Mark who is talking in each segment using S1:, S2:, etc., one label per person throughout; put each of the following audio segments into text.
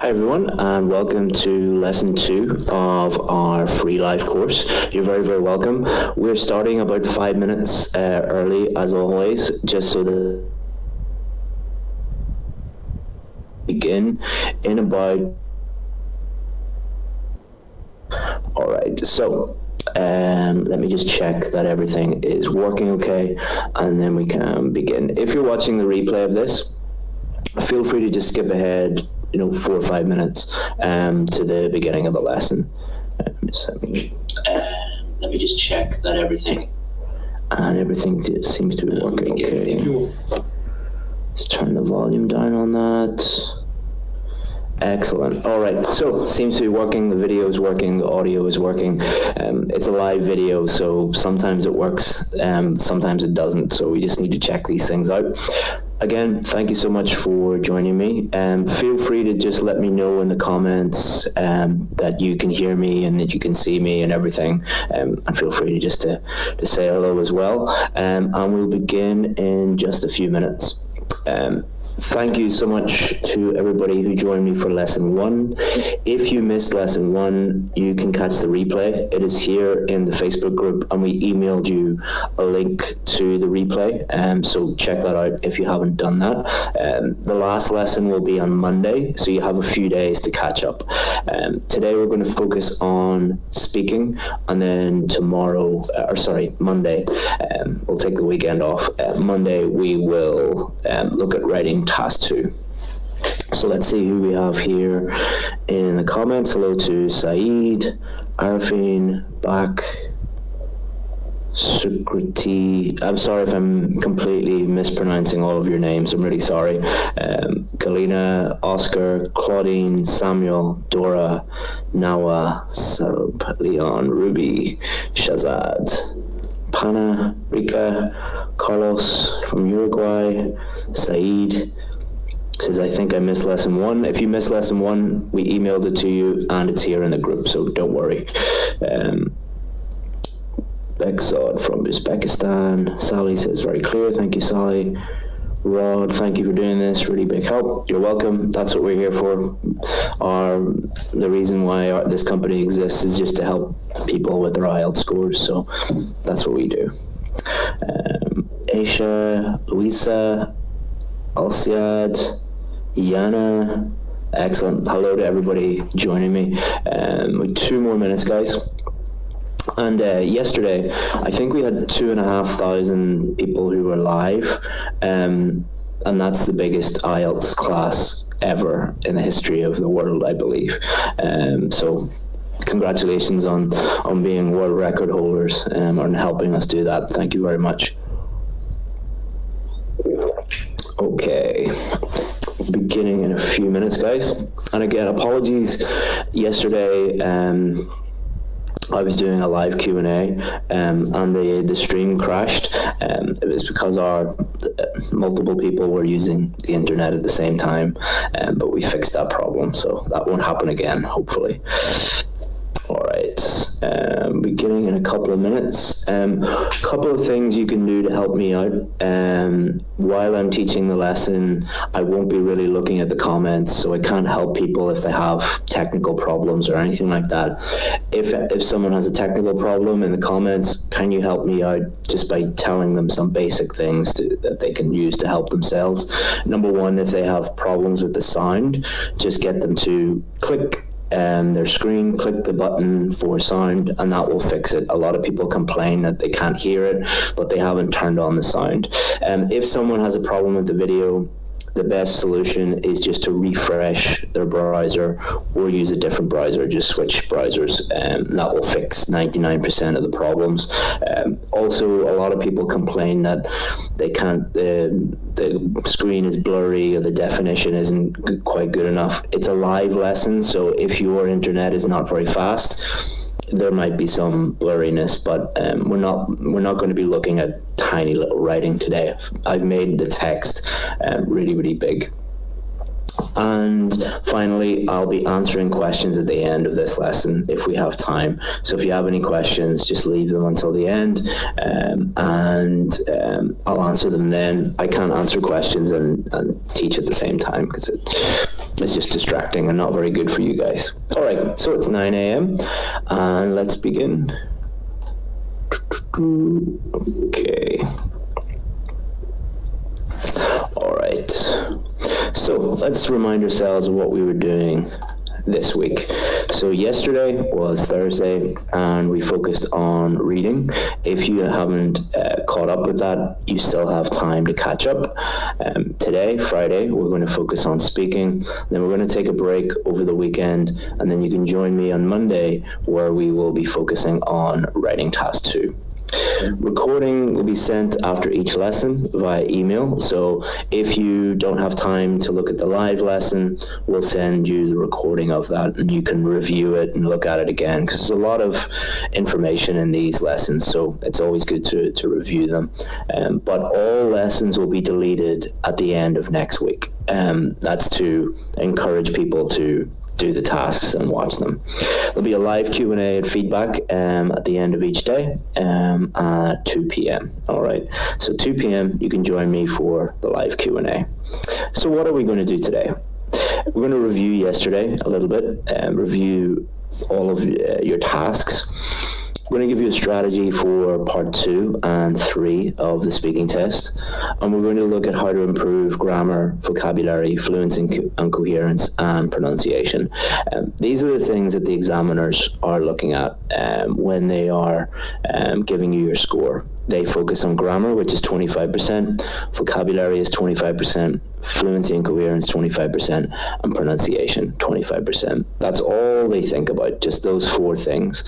S1: Hi everyone, and welcome to lesson 2 of our free live course. You're very, very welcome. We're starting about 5 minutes early, as always, just so that we begin in about... Alright, so let me just check that everything is working okay, and then we can begin. If you're watching the replay of this, feel free to just skip ahead 4 or 5 minutes to the beginning of the lesson. Let me just check that everything seems to be working okay. Let's turn the volume down on that. Excellent. All right, so seems to be working. The video is working, the audio is working. It's a live video, so sometimes it works, sometimes it doesn't, so we just need to check these things out. Again, thank you so much for joining me. Feel free to just let me know in the comments that you can hear me and that you can see me and everything. And feel free to just to say hello as well. And we'll begin in just a few minutes. Thank you so much to everybody who joined me for lesson 1. If you missed lesson 1, you can catch the replay. It is here in the Facebook group, and we emailed you a link to the replay, so check that out if you haven't done that. The last lesson will be on Monday, so you have a few days to catch up. Today we're going to focus on speaking, and then Monday, we'll take the weekend off. Monday we will look at writing task 2. So let's see who we have here in the comments. Hello to Saeed, Arifin, Bak, Sukriti. I'm sorry if I'm completely mispronouncing all of your names. I'm really sorry. Galina, Oscar, Claudine, Samuel, Dora, Nawa, Sarab, Leon, Ruby, Shazad, Pana, Rika, Carlos from Uruguay, Saeed says, I think I missed lesson 1. If you missed lesson 1, we emailed it to you and it's here in the group, so don't worry. Beksod from Uzbekistan. Sally says, very clear. Thank you, Sally. Rod, thank you for doing this. Really big help. You're welcome. That's what we're here for. The reason why this company exists is just to help people with their IELTS scores, so that's what we do. Aisha, Louisa, Alciad, Yana, excellent. Hello to everybody joining me. With 2 more minutes, guys. And yesterday, I think we had 2,500 people who were live, and that's the biggest IELTS class ever in the history of the world, I believe. So congratulations on being world record holders and helping us do that. Thank you very much. Okay, beginning in a few minutes, guys. And again, apologies. Yesterday, I was doing a live Q&A, and the stream crashed. It was because multiple people were using the internet at the same time, but we fixed that problem, so that won't happen again, hopefully. All right, beginning in a couple of minutes. Couple of things you can do to help me out. While I'm teaching the lesson, I won't be really looking at the comments, so I can't help people if they have technical problems or anything like that. If someone has a technical problem in the comments, can you help me out just by telling them some basic things that they can use to help themselves? Number 1, if they have problems with the sound, just get them to click their screen, click the button for sound, and that will fix it. A lot of people complain that they can't hear it, but they haven't turned on the sound. If someone has a problem with the video, the best solution is just to refresh their browser or use a different browser. Just switch browsers, and that will fix 99% of the problems. Also, a lot of people complain that they can't, the screen is blurry or the definition isn't quite good enough. It's a live lesson, so if your internet is not very fast, there might be some blurriness, but we're not going to be looking at tiny little writing today. I've made the text really, really big. And finally, I'll be answering questions at the end of this lesson if we have time. So if you have any questions, just leave them until the end, and I'll answer them then. I can't answer questions and teach at the same time because it's just distracting and not very good for you guys. All right, so it's 9 a.m. and let's begin. Okay. All right. So let's remind ourselves of what we were doing this week. So yesterday was Thursday and we focused on reading. If you haven't caught up with that, you still have time to catch up. Today, Friday, we're going to focus on speaking. Then we're going to take a break over the weekend, and then you can join me on Monday where we will be focusing on writing task 2. Recording will be sent after each lesson via email, so if you don't have time to look at the live lesson, we'll send you the recording of that and you can review it and look at it again, because there's a lot of information in these lessons, so it's always good to review them. But all lessons will be deleted at the end of next week. That's to encourage people to do the tasks and watch them. There'll be a live Q&A and feedback at the end of each day at 2 p.m. All right, so 2 p.m. you can join me for the live Q&A. So what are we going to do today? We're going to review yesterday a little bit, review all of your tasks. We're going to give you a strategy for part 2 and 3 of the speaking test, and we're going to look at how to improve grammar, vocabulary, fluency and coherence, and pronunciation. These are the things that the examiners are looking at when they are giving you your score. They focus on grammar, which is 25%, vocabulary is 25%, fluency and coherence 25%, and pronunciation 25%. That's all they think about, just those 4 things.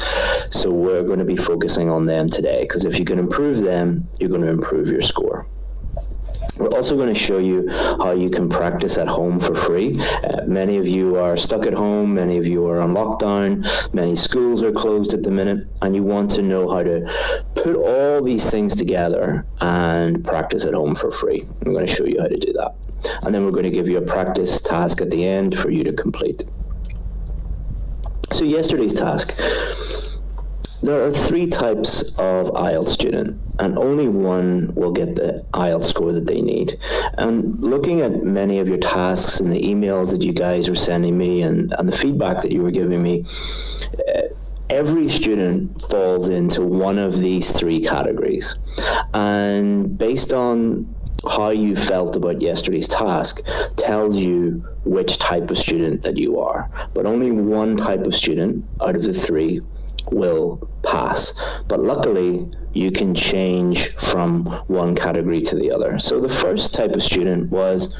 S1: So we're going to be focusing on them today, because if you can improve them, you're going to improve your score. We're also going to show you how you can practice at home for free. Many of you are stuck at home, many of you are on lockdown, many schools are closed at the minute, and you want to know how to put all these things together and practice at home for free. I'm going to show you how to do that. And then we're going to give you a practice task at the end for you to complete. So yesterday's task. There are 3 types of IELTS student, and only one will get the IELTS score that they need. And looking at many of your tasks and the emails that you guys were sending me and the feedback that you were giving me, every student falls into one of these 3 categories. And based on how you felt about yesterday's task tells you which type of student that you are. But only one type of student out of the 3 will pass, but luckily you can change from one category to the other. So the first type of student was,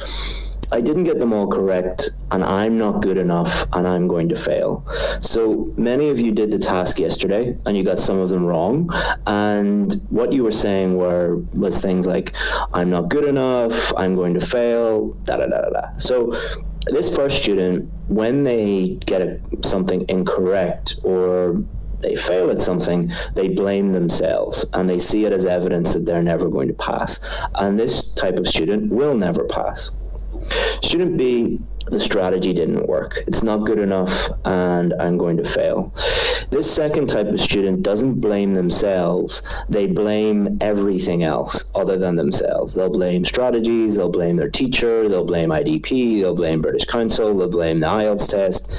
S1: I didn't get them all correct and I'm not good enough and I'm going to fail. So many of you did the task yesterday and you got some of them wrong, and what you were saying was things like, I'm not good enough, I'm going to fail, da da da da da. So this first student, when they get something incorrect or they fail at something, they blame themselves and they see it as evidence that they're never going to pass. And this type of student will never pass. Student B, the strategy didn't work. It's not good enough and I'm going to fail. This second type of student doesn't blame themselves. They blame everything else other than themselves. They'll blame strategies, they'll blame their teacher, they'll blame IDP, they'll blame British Council, they'll blame the IELTS test.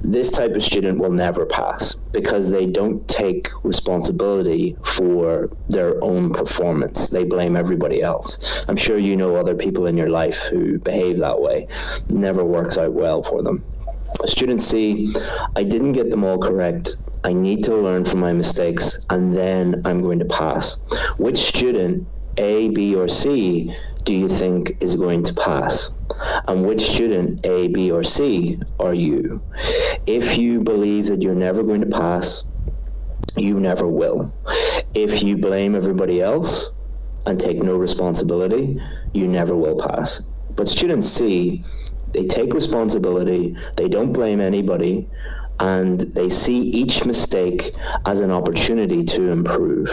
S1: This type of student will never pass because they don't take responsibility for their own performance. They blame everybody else. I'm sure you know other people in your life who behave that way. Never works out well for them. Student C, I didn't get them all correct. I need to learn from my mistakes and then I'm going to pass. Which student, A, B, or C, do you think is going to pass? And which student, A, B, or C, are you? If you believe that you're never going to pass, you never will. If you blame everybody else and take no responsibility, you never will pass. But student C, they take responsibility, they don't blame anybody, and they see each mistake as an opportunity to improve.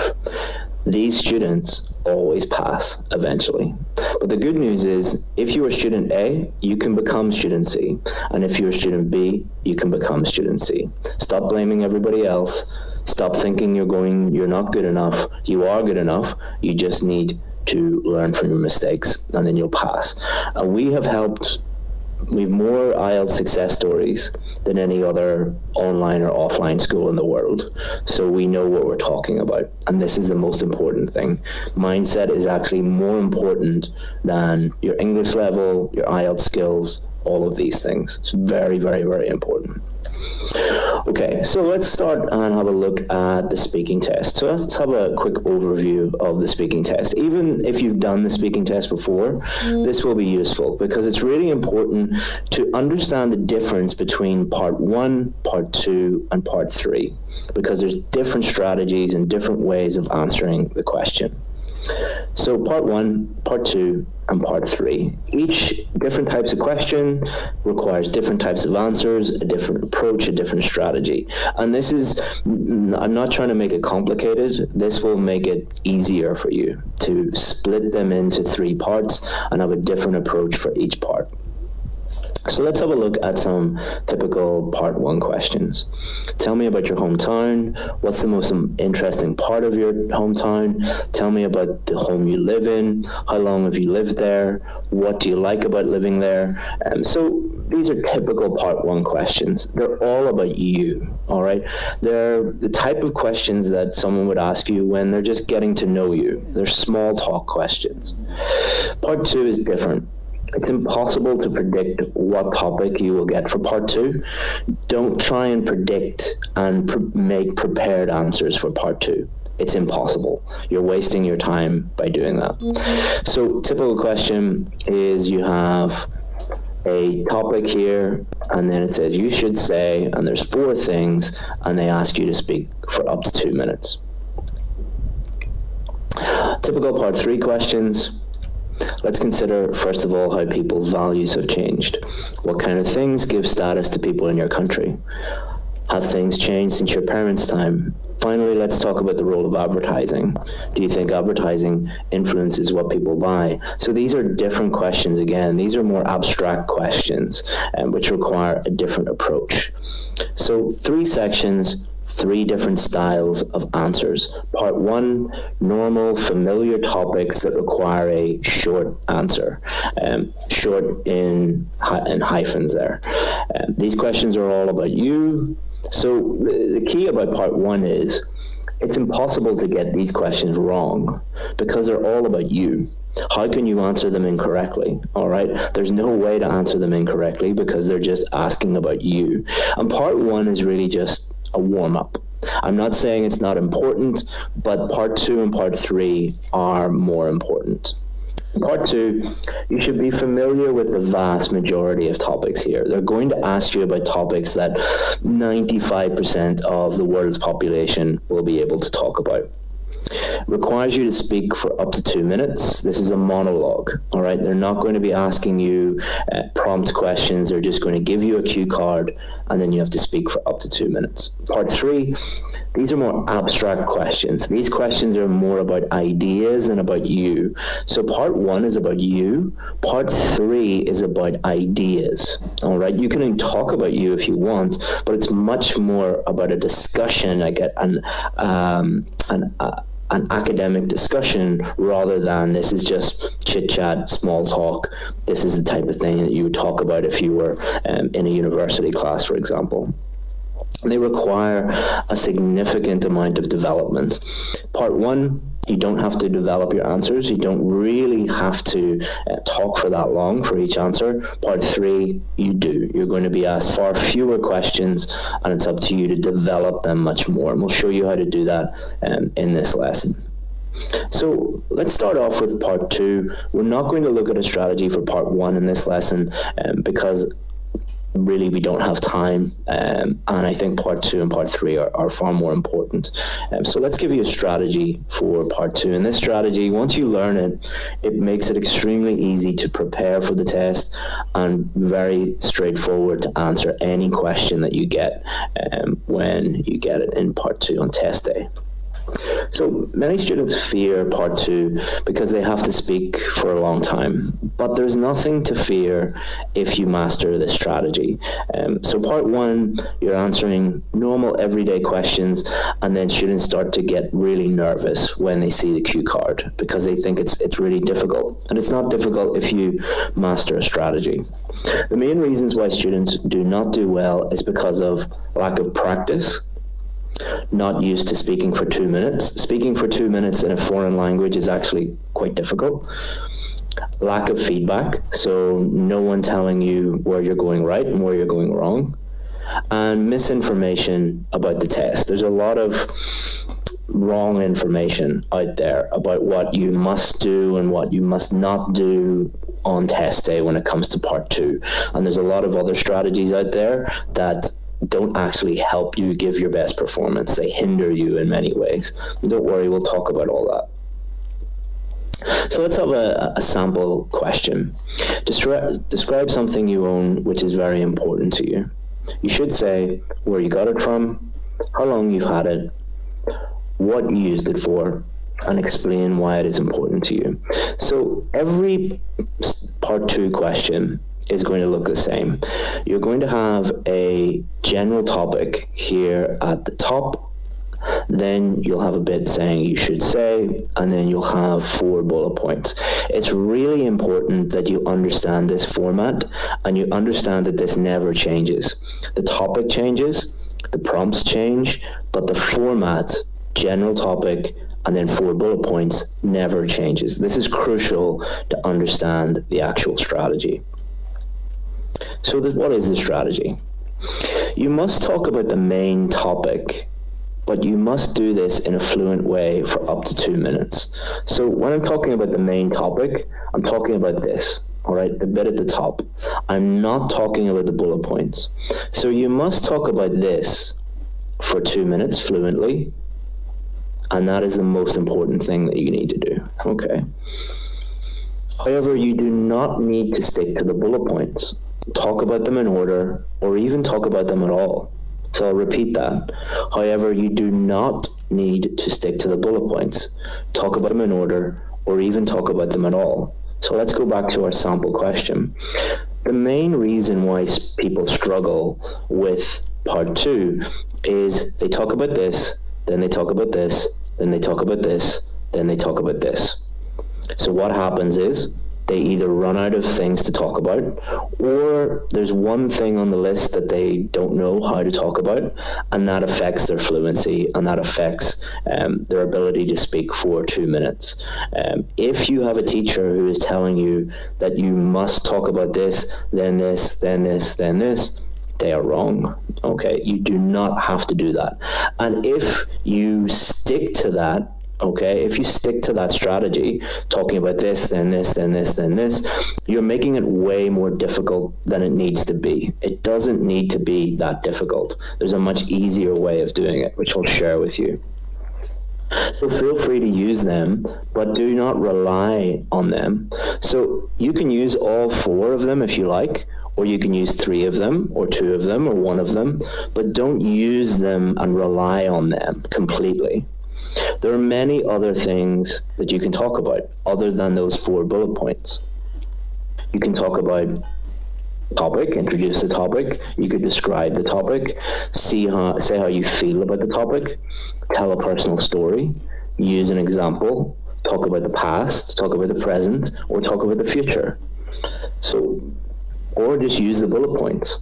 S1: These students always pass eventually. But the good news is, if you are student A, you can become student C. And if you're student B, you can become student C. Stop blaming everybody else. Stop thinking you're not good enough. You are good enough. You just need to learn from your mistakes, and then you'll pass. And we have helped We've more IELTS success stories than any other online or offline school in the world. So we know what we're talking about. And this is the most important thing. Mindset is actually more important than your English level, your IELTS skills, all of these things. It's very, very, very important. Okay, so let's start and have a look at the speaking test. So let's have a quick overview of the speaking test. Even if you've done the speaking test before, this will be useful because it's really important to understand the difference between part 1, part 2, and part 3, because there's different strategies and different ways of answering the question. So part 1, part 2, and part 3. Each different types of question requires different types of answers, a different approach, a different strategy. And this is, I'm not trying to make it complicated. This will make it easier for you to split them into 3 parts and have a different approach for each part. So let's have a look at some typical part 1 questions. Tell me about your hometown. What's the most interesting part of your hometown? Tell me about the home you live in. How long have you lived there? What do you like about living there? So these are typical part 1 questions. They're all about you, all right? They're the type of questions that someone would ask you when they're just getting to know you. They're small talk questions. Part 2 is different. It's impossible to predict what topic you will get for part 2. Don't try and predict and make prepared answers for part 2. It's impossible. You're wasting your time by doing that. So typical question is you have a topic here, and then it says you should say, and there's 4 things, and they ask you to speak for up to 2 minutes. Typical part 3 questions. Let's consider, first of all, how people's values have changed. What kind of things give status to people in your country? Have things changed since your parents' time? Finally, let's talk about the role of advertising. Do you think advertising influences what people buy? So these are different questions. Again, these are more abstract questions, which require a different approach. So 3 sections, 3 different styles of answers. Part 1, normal, familiar topics that require a short answer. Short in hyphens there. These questions are all about you. So the key about part 1 is it's impossible to get these questions wrong because they're all about you. How can you answer them incorrectly? All right. There's no way to answer them incorrectly because they're just asking about you. And part 1 is really just a warm-up. I'm not saying it's not important, but part 2 and part 3 are more important. Part 2, you should be familiar with the vast majority of topics here. They're going to ask you about topics that 95% of the world's population will be able to talk about. Requires you to speak for up to 2 minutes. This is a monologue, all right? They're not going to be asking you prompt questions. They're just going to give you a cue card, and then you have to speak for up to 2 minutes. Part 3, these are more abstract questions. These questions are more about ideas than about you. So part 1 is about you. Part 3 is about ideas, all right? You can talk about you if you want, but it's much more about a discussion, like an academic discussion, rather than this is just chit chat, small talk. This is the type of thing that you would talk about if you were in a university class, for example. They require a significant amount of development. Part 1, you don't have to develop your answers. You don't really have to talk for that long for each answer. Part 3, you do. You're going to be asked far fewer questions, and it's up to you to develop them much more. And we'll show you how to do that in this lesson. So let's start off with part 2. We're not going to look at a strategy for part 1 in this lesson because really we don't have time, and I think part 2 and part 3 are far more important. So let's give you a strategy for part 2. And this strategy, once you learn it, it makes it extremely easy to prepare for the test and very straightforward to answer any question that you get when you get it in part 2 on test day. So many students fear part 2 because they have to speak for a long time, but there's nothing to fear if you master this strategy. So part 1, you're answering normal everyday questions, and then students start to get really nervous when they see the cue card because they think it's really difficult, and it's not difficult if you master a strategy. The main reasons why students do not do well is because of lack of practice, not used to speaking for 2 minutes. Speaking for 2 minutes in a foreign language is actually quite difficult. Lack of feedback, so no one telling you where you're going right and where you're going wrong. And misinformation about the test. There's a lot of wrong information out there about what you must do and what you must not do on test day when it comes to part 2. And there's a lot of other strategies out there that don't actually help you give your best performance. They hinder you in many ways. Don't worry, we'll talk about all that. So let's have a sample question. Describe something you own which is very important to you. You should say where you got it from, how long you've had it, what you used it for, and explain why it is important to you. So every part 2 question is going to look the same. You're going to have a general topic here at the top, then you'll have a bit saying you should say, and then you'll have 4 bullet points. It's really important that you understand this format and you understand that this never changes. The topic changes, the prompts change, but the format, general topic, and then 4 bullet points never changes. This is crucial to understand the actual strategy. So what is the strategy? You must talk about the main topic, but you must do this in a fluent way for up to 2 minutes. So when I'm talking about the main topic, I'm talking about this, all right, the bit at the top. I'm not talking about the bullet points. So you must talk about this for 2 minutes fluently, and that is the most important thing that you need to do, okay? However, you do not need to stick to the bullet points. Talk about them in order, or even talk about them at all. So I'll repeat that. However, you do not need to stick to the bullet points. Talk about them in order, or even talk about them at all. So let's go back to our sample question. The main reason why people struggle with part 2 is they talk about this, then they talk about this, then they talk about this, then they talk about this. So what happens is they either run out of things to talk about, or there's one thing on the list that they don't know how to talk about, and that affects their fluency, and that affects their ability to speak for 2 minutes. If you have a teacher who is telling you that you must talk about this, then this, then this, then this, they are wrong, okay? You do not have to do that. And if you stick to that, okay, if you stick to that strategy, talking about this, then this, then this, then this, you're making it way more difficult than it needs to be. It doesn't need to be that difficult. There's a much easier way of doing it, which I'll share with you. So feel free to use them, but do not rely on them. So you can use all 4 of them if you like, or you can use 3 of them, or 2 of them, or 1 of them, but don't use them and rely on them completely. There are many other things that you can talk about other than those 4 bullet points. You can talk about topic, introduce the topic. You could describe the topic, say how you feel about the topic, tell a personal story, use an example, talk about the past, talk about the present, or talk about the future. So, or just use the bullet points.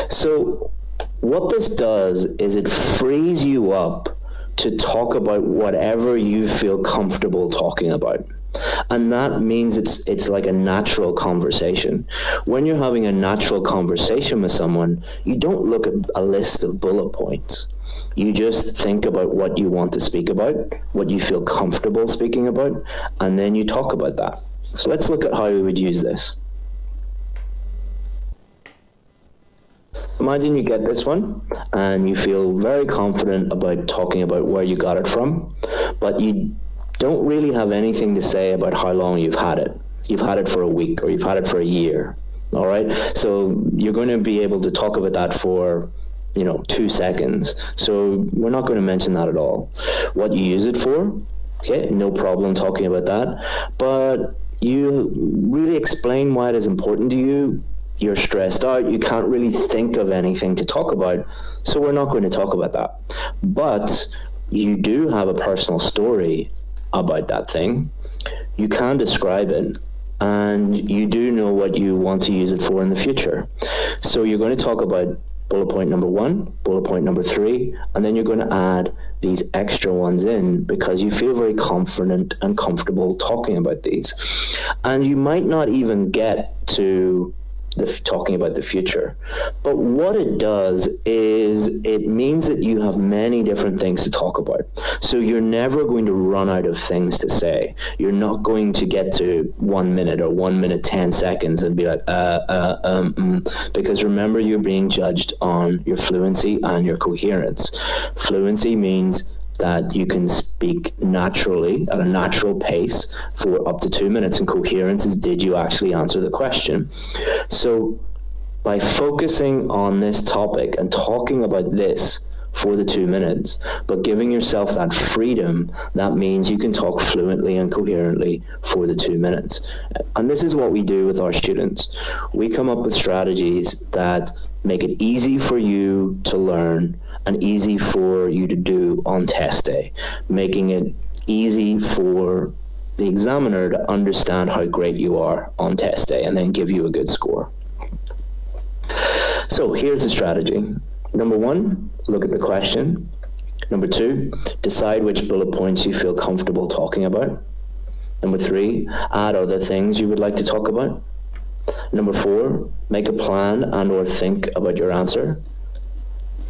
S1: So what this does is it frees you up to talk about whatever you feel comfortable talking about. And that means it's like a natural conversation. When you're having a natural conversation with someone, you don't look at a list of bullet points. You just think about what you want to speak about, what you feel comfortable speaking about, and then you talk about that. So let's look at how we would use this. Imagine you get this one and you feel very confident about talking about where you got it from, but you don't really have anything to say about how long you've had it. You've had it for a week, or you've had it for a year, all right? So you're going to be able to talk about that for 2 seconds. So we're not going to mention that at all. What you use it for, okay, no problem talking about that. But you really explain why it is important to you. You're stressed out. You can't really think of anything to talk about. So we're not going to talk about that. But you do have a personal story about that thing. You can describe it. And you do know what you want to use it for in the future. So you're going to talk about bullet point number 1, bullet point number 3, and then you're going to add these extra ones in because you feel very confident and comfortable talking about these. And you might not even get to talking about the future. But what it does is it means that you have many different things to talk about. So you're never going to run out of things to say. You're not going to get to 1 minute or 1 minute 10 seconds and be like, because remember, you're being judged on your fluency and your coherence. Fluency means that you can speak naturally at a natural pace for up to 2 minutes, and coherence is, did you actually answer the question? So by focusing on this topic and talking about this for the 2 minutes, but giving yourself that freedom, that means you can talk fluently and coherently for the 2 minutes. And this is what we do with our students. We come up with strategies that make it easy for you to learn and easy for you to do on test day, making it easy for the examiner to understand how great you are on test day and then give you a good score. So here's the strategy. Number 1, look at the question. Number 2, decide which bullet points you feel comfortable talking about. Number 3, add other things you would like to talk about. Number 4, make a plan and or think about your answer.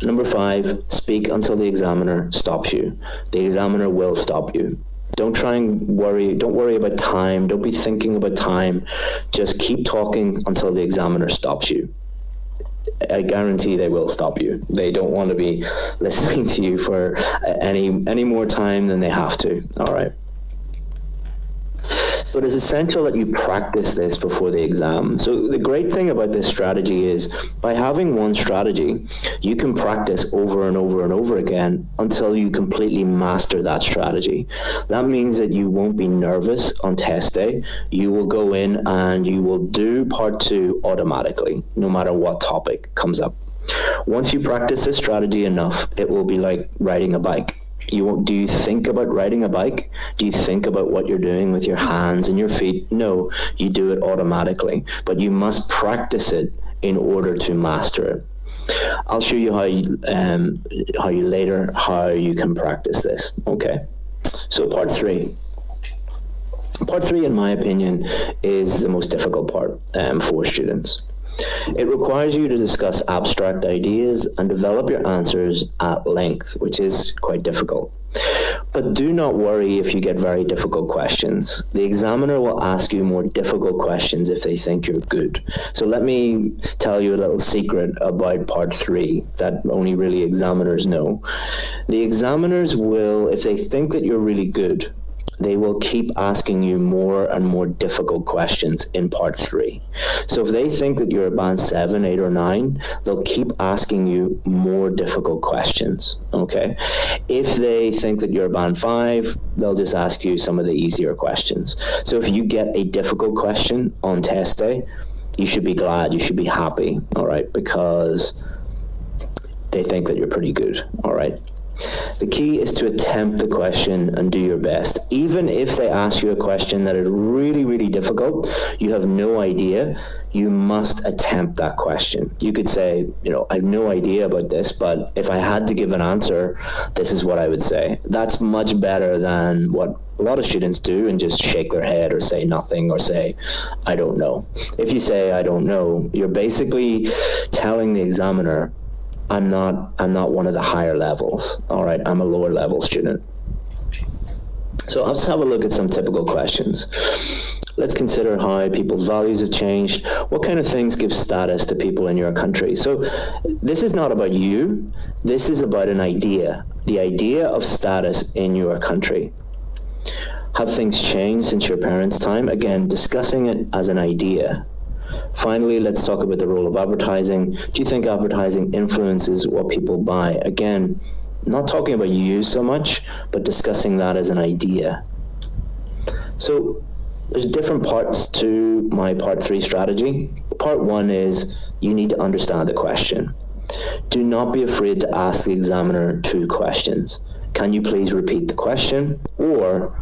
S1: Number 5, speak until the examiner stops you. The examiner will stop you. Don't worry about time. Don't be thinking about time. Just keep talking until the examiner stops you. I guarantee they will stop you. They don't want to be listening to you for any more time than they have to. All right. But it's essential that you practice this before the exam. So the great thing about this strategy is by having one strategy, you can practice over and over and over again until you completely master that strategy. That means that you won't be nervous on test day. You will go in and you will do part 2 automatically, no matter what topic comes up. Once you practice this strategy enough, it will be like riding a bike. Do you think about riding a bike? Do you think about what you're doing with your hands and your feet? No, you do it automatically, but you must practice it in order to master it. I'll show you how you can practice this. Okay, so part 3. Part 3, in my opinion, is the most difficult part for students. It requires you to discuss abstract ideas and develop your answers at length, which is quite difficult. But do not worry if you get very difficult questions. The examiner will ask you more difficult questions if they think you're good. So let me tell you a little secret about part 3 that only really examiners know. The examiners will, if they think that you're really good, they will keep asking you more and more difficult questions in part 3. So if they think that you're a band 7, 8, or 9, they'll keep asking you more difficult questions, okay? If they think that you're a band 5, they'll just ask you some of the easier questions. So if you get a difficult question on test day, you should be glad, you should be happy, all right? Because they think that you're pretty good, all right? The key is to attempt the question and do your best. Even if they ask you a question that is really, really difficult, you have no idea, you must attempt that question. You could say, I have no idea about this, but if I had to give an answer, this is what I would say. That's much better than what a lot of students do and just shake their head or say nothing or say, I don't know. If you say, I don't know, you're basically telling the examiner, I'm not one of the higher levels, all right? I'm a lower level student. So let's have a look at some typical questions. Let's consider how people's values have changed. What kind of things give status to people in your country? So this is not about you. This is about an idea, the idea of status in your country. Have things changed since your parents' time? Again, discussing it as an idea. Finally, let's talk about the role of advertising. Do you think advertising influences what people buy? Again, not talking about you so much, but discussing that as an idea. So there's different parts to my part 3 strategy. Part 1 is you need to understand the question. Do not be afraid to ask the examiner 2 questions. Can you please repeat the question? Or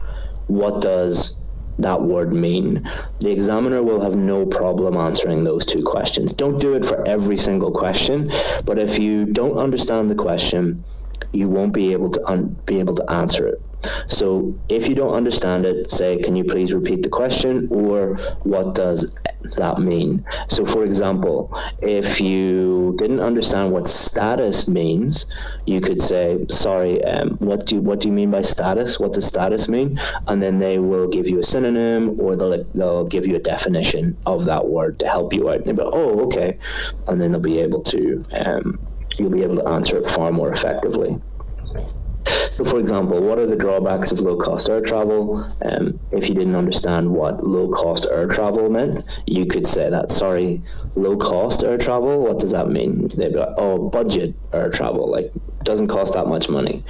S1: what does that word mean? The examiner will have no problem answering those 2 questions. Don't do it for every single question, but if you don't understand the question, you won't be able to answer it. So if you don't understand it, say, can you please repeat the question, or what does that mean? So for example, if you didn't understand what status means, you could say, sorry, what do you mean by status? What does status mean? And then they will give you a synonym, or they'll give you a definition of that word to help you out. And they'll be, oh, okay. And then they'll be able to, you'll be able to answer it far more effectively. So for example, what are the drawbacks of low-cost air travel? If you didn't understand what low-cost air travel meant, you could say that, sorry, low-cost air travel, what does that mean? They'd be like, oh, budget air travel, like, doesn't cost that much money.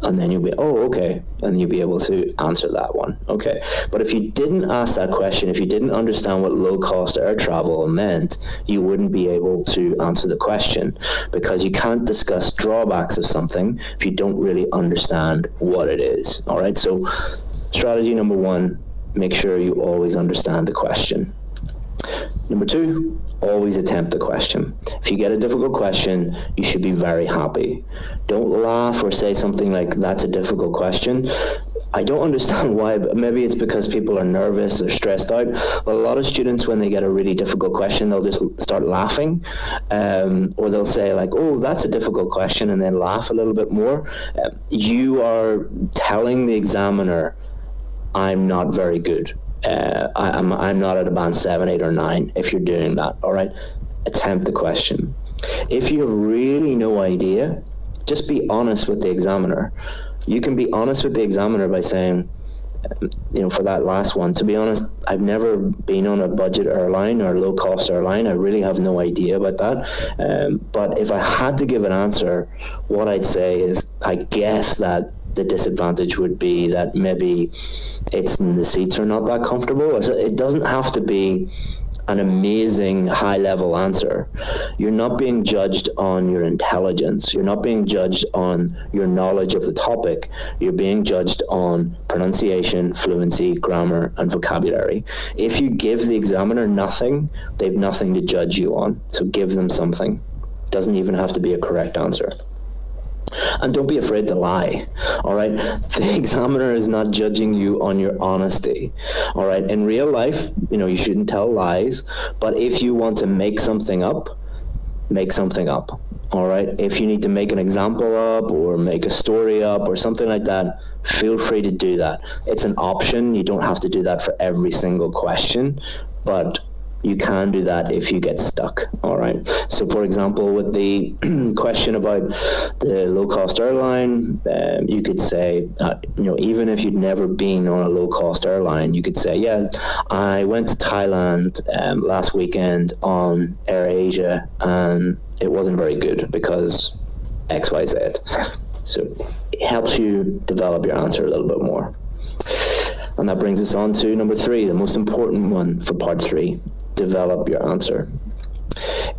S1: And then you'll be, oh, okay, and you'll be able to answer that one, okay. But if you didn't ask that question, if you didn't understand what low-cost air travel meant, you wouldn't be able to answer the question, because you can't discuss drawbacks of something if you don't really understand what it is, all right? So strategy number 1, make sure you always understand the question. Number 2, always attempt the question. If you get a difficult question, you should be very happy. Don't laugh or say something like, that's a difficult question. I don't understand why, but maybe it's because people are nervous or stressed out. But a lot of students, when they get a really difficult question, they'll just start laughing, or they'll say like, oh, that's a difficult question, and then laugh a little bit more. You are telling the examiner, I'm not very good. I'm not at a band 7, 8, or 9 if you're doing that, all right? Attempt the question. If you have really no idea, just be honest with the examiner. You can be honest with the examiner by saying, for that last one, to be honest, I've never been on a budget airline or low-cost airline. I really have no idea about that. But if I had to give an answer, what I'd say is, I guess that the disadvantage would be that maybe the seats are not that comfortable. It doesn't have to be an amazing high-level answer. You're not being judged on your intelligence. You're not being judged on your knowledge of the topic. You're being judged on pronunciation, fluency, grammar, and vocabulary. If you give the examiner nothing, they've nothing to judge you on. So give them something. It doesn't even have to be a correct answer. And don't be afraid to lie, all right? The examiner is not judging you on your honesty, all right? In real life, you shouldn't tell lies, but if you want to make something up, all right? If you need to make an example up or make a story up or something like that, feel free to do that. It's an option. You don't have to do that for every single question, but you can do that if you get stuck, all right? So for example, with the question about the low-cost airline, you could say, even if you'd never been on a low-cost airline, you could say, yeah, I went to Thailand last weekend on AirAsia, and it wasn't very good because XYZ. So it helps you develop your answer a little bit more. And that brings us on to number 3, the most important one for part 3. Develop your answer.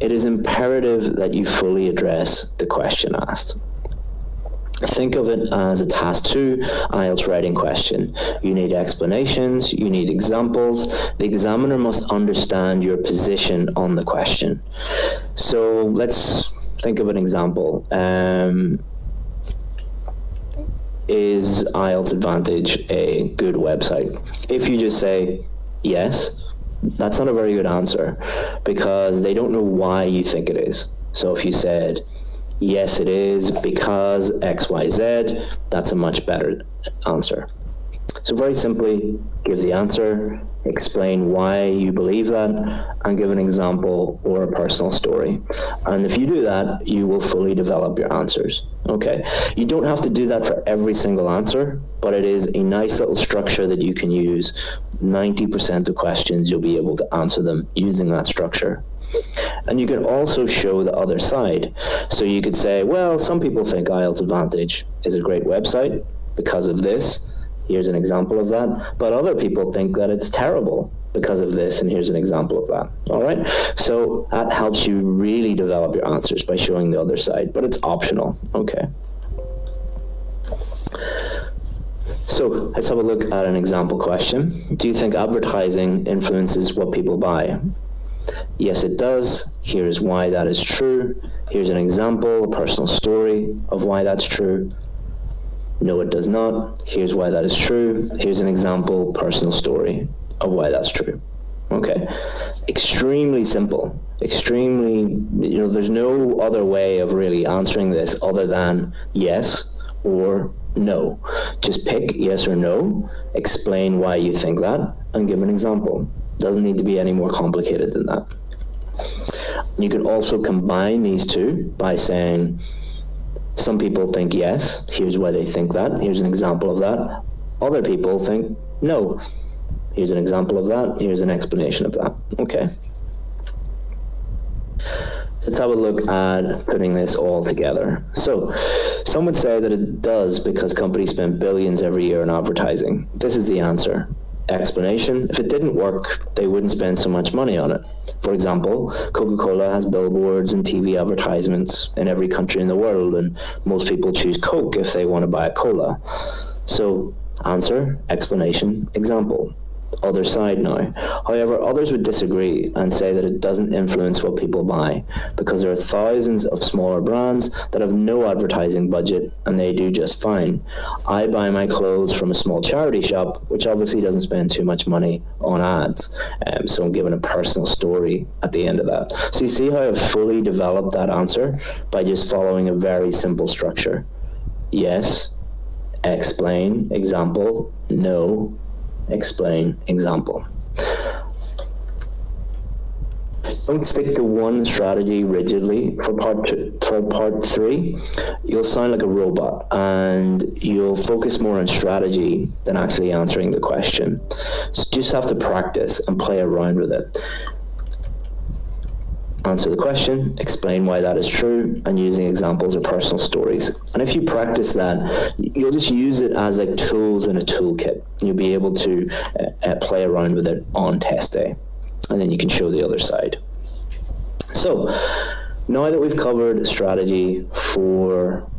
S1: It is imperative that you fully address the question asked. Think of it as a task 2 IELTS writing question. You need explanations, you need examples. The examiner must understand your position on the question. So let's think of an example. Is IELTS Advantage a good website? If you just say yes, that's not a very good answer, because they don't know why you think it is. So if you said, yes, it is because XYZ, that's a much better answer. So very simply, give the answer, explain why you believe that, and give an example or a personal story. And if you do that, you will fully develop your answers. Okay, you don't have to do that for every single answer, but it is a nice little structure that you can use. 90% of questions, you'll be able to answer them using that structure. And you can also show the other side. So you could say, well, some people think IELTS Advantage is a great website because of this. Here's an example of that. But other people think that it's terrible because of this, and here's an example of that. All right? So that helps you really develop your answers by showing the other side, but it's optional. Okay. So let's have a look at an example question. Do you think advertising influences what people buy? Yes, it does. Here's why that is true. Here's an example, a personal story of why that's true. No, it does not. Here's why that is true. Here's an example, personal story of why that's true. Okay, extremely simple, extremely, there's no other way of really answering this other than yes or no. Just pick yes or no, explain why you think that, and give an example. Doesn't need to be any more complicated than that. You can also combine these two by saying, some people think yes, here's why they think that, here's an example of that. Other people think no, here's an example of that, here's an explanation of that. Okay. Let's have a look at putting this all together. So, some would say that it does because companies spend billions every year on advertising. This is the answer. Explanation: if it didn't work, they wouldn't spend so much money on it. For example, Coca-Cola has billboards and TV advertisements in every country in the world, and most people choose Coke if they want to buy a cola. So, answer, explanation, example. Other side now. However, others would disagree and say that it doesn't influence what people buy because there are thousands of smaller brands that have no advertising budget and they do just fine. I buy my clothes from a small charity shop, which obviously doesn't spend too much money on ads. So I'm giving a personal story at the end of that. So you see how I've fully developed that answer by just following a very simple structure. Yes, explain, example, no, explain, example. Don't stick to one strategy rigidly for part 3. You'll sound like a robot and you'll focus more on strategy than actually answering the question. So just have to practice and play around with it. Answer the question, explain why that is true, and using examples or personal stories. And if you practice that, you'll just use it as like tools in a toolkit. You'll be able to play around with it on test day, and then you can show the other side. So, now that we've covered strategy for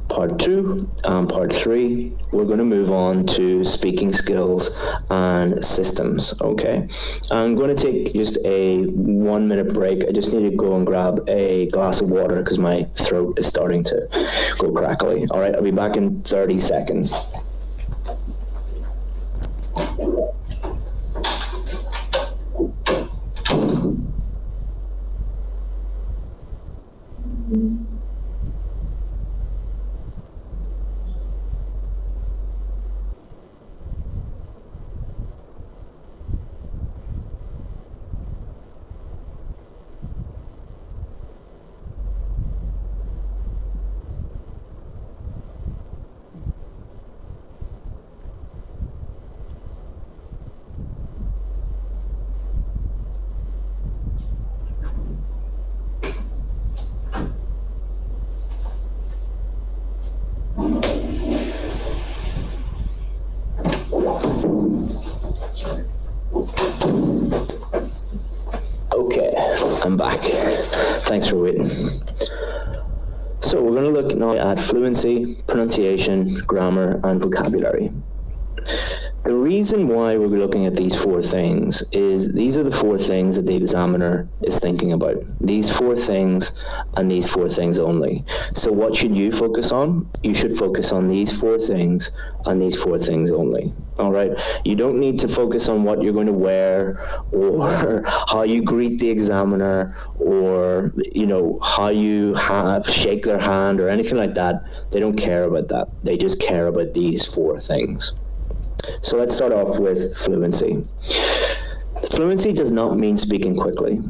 S1: part 2 and part 3, we're going to move on to speaking skills and systems. Okay, I'm going to take just a 1-minute break. I just need to go and grab a glass of water because my throat is starting to go crackly. All right, I'll be back in 30 seconds. Okay, I'm back. Thanks for waiting. So we're going to look now at fluency, pronunciation, grammar, and vocabulary. The reason why we're looking at these 4 things is these are the 4 things that the examiner is thinking about. These 4 things and these 4 things only. So what should you focus on? You should focus on these 4 things and these 4 things only. All right. You don't need to focus on what you're going to wear, or how you greet the examiner, or how you shake their hand or anything like that. They don't care about that. They just care about these 4 things. So let's start off with fluency. Fluency does not mean speaking quickly.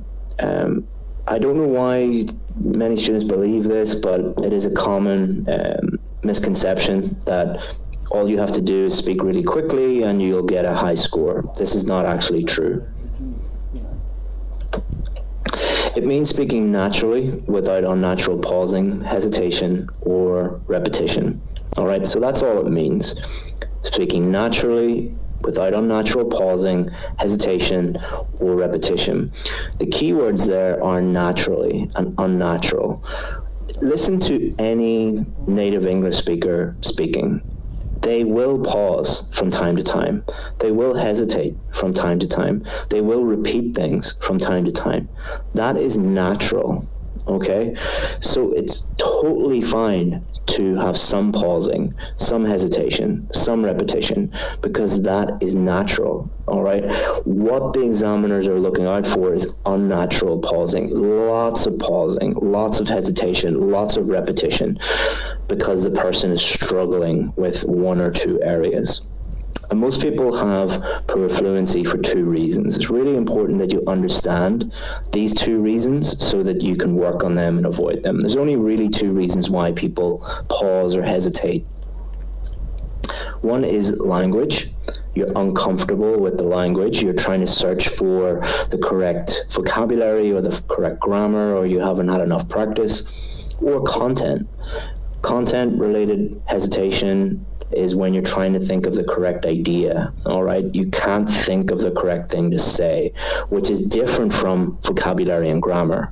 S1: I don't know why many students believe this, but it is a common misconception that all you have to do is speak really quickly and you'll get a high score. This is not actually true. It means speaking naturally without unnatural pausing, hesitation, or repetition. All right, so that's all it means. Speaking naturally without unnatural pausing, hesitation, or repetition. The key words there are naturally and unnatural. Listen to any native English speaker speaking. They will pause from time to time. They will hesitate from time to time. They will repeat things from time to time. That is natural, okay? So it's totally fine to have some pausing, some hesitation, some repetition, because that is natural, all right? What the examiners are looking out for is unnatural pausing, lots of pausing, lots of hesitation, lots of repetition, because the person is struggling with 1 or 2 areas. And most people have poor fluency for 2 reasons. It's really important that you understand these 2 reasons so that you can work on them and avoid them. There's only really 2 reasons why people pause or hesitate. One is language. You're uncomfortable with the language. You're trying to search for the correct vocabulary or the correct grammar, or you haven't had enough practice. Or content. Content-related hesitation is when you're trying to think of the correct idea, all right? You can't think of the correct thing to say, which is different from vocabulary and grammar.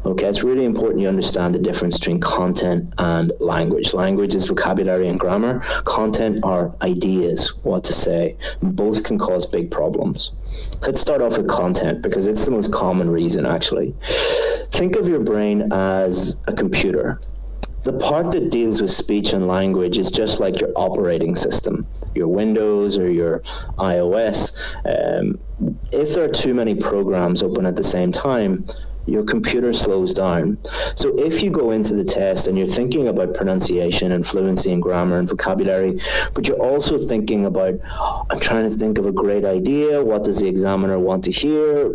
S1: Okay, it's really important you understand the difference between content and language. Language is vocabulary and grammar. Content are ideas, what to say. Both can cause big problems. Let's start off with content, because it's the most common reason, actually. Think of your brain as a computer. The part that deals with speech and language is just like your operating system, your Windows or your iOS. If there are too many programs open at the same time, your computer slows down. So if you go into the test and you're thinking about pronunciation and fluency and grammar and vocabulary, but you're also thinking about, I'm trying to think of a great idea, what does the examiner want to hear?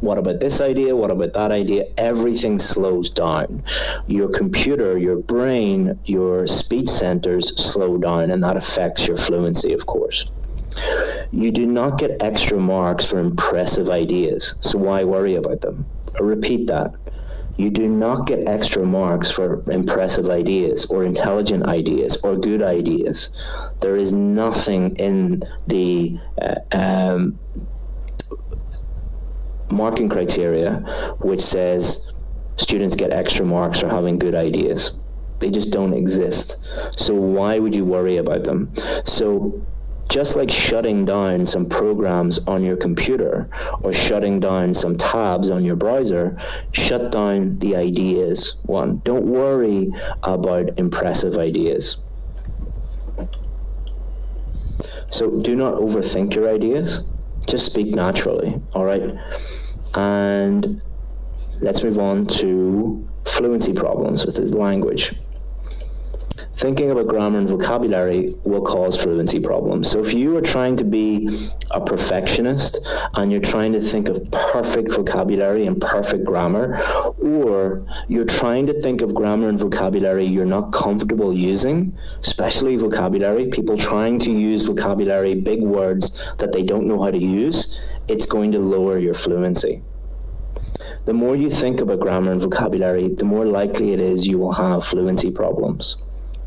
S1: What about this idea? What about that idea? Everything slows down. Your computer, your brain, your speech centers slow down, and that affects your fluency, of course. You do not get extra marks for impressive ideas, so why worry about them? I'll repeat that. You do not get extra marks for impressive ideas or intelligent ideas or good ideas. There is nothing in the marking criteria which says students get extra marks for having good ideas. They just don't exist. So why would you worry about them? So just like shutting down some programs on your computer or shutting down some tabs on your browser, shut down the ideas one. Don't worry about impressive ideas. So do not overthink your ideas. Just speak naturally, all right? And let's move on to fluency problems with his language. Thinking about grammar and vocabulary will cause fluency problems. So if you are trying to be a perfectionist and you're trying to think of perfect vocabulary and perfect grammar, or you're trying to think of grammar and vocabulary you're not comfortable using, especially vocabulary, people trying to use vocabulary, big words that they don't know how to use, it's going to lower your fluency. The more you think about grammar and vocabulary, the more likely it is you will have fluency problems.